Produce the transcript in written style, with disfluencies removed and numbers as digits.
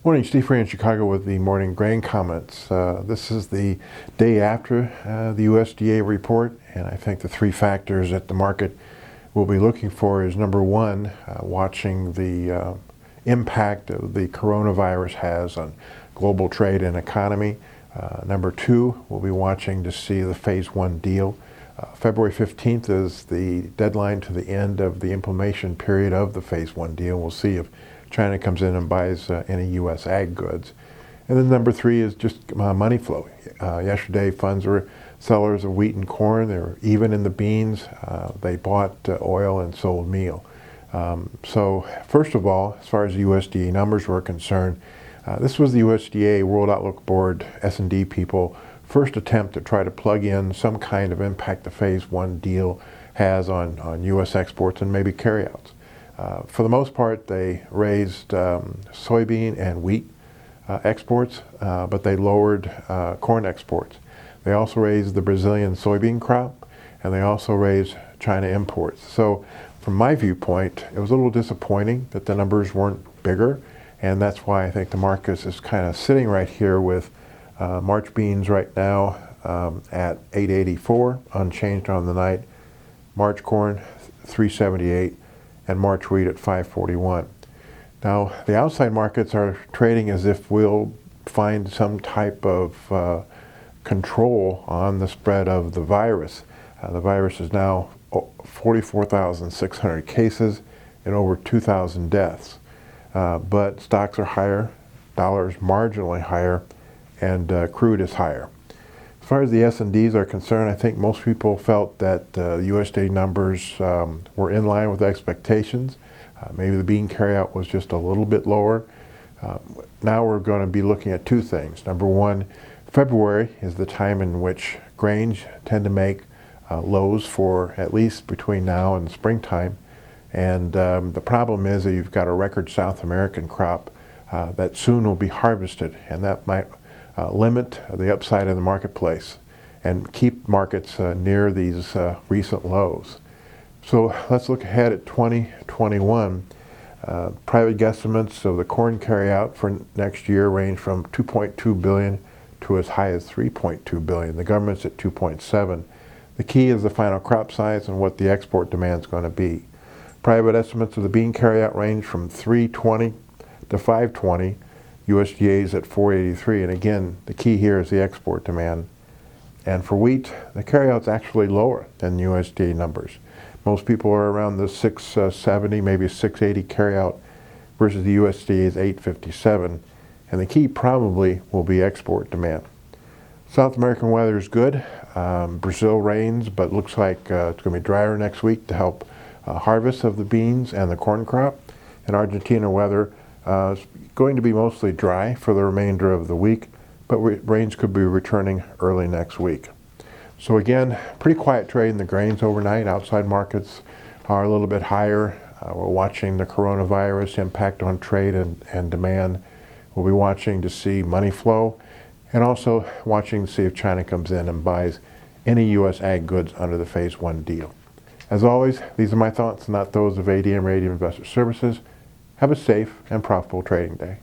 Morning, Steve Ray in Chicago with the morning grain comments. This is the day after the USDA report, and I think the three factors that the market will be looking for is number one, watching the impact of the coronavirus has on global trade and economy. Number two, we'll be watching to see the phase one deal. February 15th is the deadline to the end of the implementation period of the phase one deal. We'll see if China comes in and buys any U.S. ag goods. And then number three is just money flow. Yesterday, funds were sellers of wheat and corn. They were even in the beans. They bought oil and sold meal. So first of all, as far as the USDA numbers were concerned, this was the USDA World Outlook Board S&D people first attempt to try to plug in some kind of impact the phase one deal has on U.S. exports and maybe carryouts. For the most part, they raised soybean and wheat exports, but they lowered corn exports. They also raised the Brazilian soybean crop, and they also raised China imports. So from my viewpoint, it was a little disappointing that the numbers weren't bigger, and that's why I think the market is kind of sitting right here with March beans right now at 884, unchanged on the night. March corn, 378. And March wheat at 541. Now, the outside markets are trading as if we'll find some type of control on the spread of the virus. The virus is now 44,600 cases and over 2,000 deaths. But stocks are higher, dollars marginally higher, and crude is higher. As far as the S&Ds are concerned, I think most people felt that the USDA numbers were in line with expectations. Maybe the bean carryout was just a little bit lower. Now we're going to be looking at two things. Number one, February is the time in which grains tend to make lows for at least between now and springtime. And the problem is that you've got a record South American crop that soon will be harvested, and that might limit the upside in the marketplace and keep markets near these recent lows. So let's look ahead at 2021. Private guesstimates of the corn carryout for next year range from 2.2 billion to as high as 3.2 billion. The government's at 2.7. The key is the final crop size and what the export demand is going to be. Private estimates of the bean carryout range from 320 to 520. USDA is at 483, and again, the key here is the export demand. And for wheat, the carryout's actually lower than USDA numbers. Most people are around the 670, maybe 680 carryout versus the USDA's 857, and the key probably will be export demand. South American weather is good. Brazil rains, but looks like it's going to be drier next week to help harvest of the beans and the corn crop. And Argentina weather is going to be mostly dry for the remainder of the week, but rains could be returning early next week. So again, pretty quiet trade in the grains overnight. Outside markets are a little bit higher. We're watching the coronavirus impact on trade and demand. We'll be watching to see money flow, and also watching to see if China comes in and buys any U.S. ag goods under the phase one deal. As always, these are my thoughts, not those of ADM Investor Services. Have a safe and profitable trading day.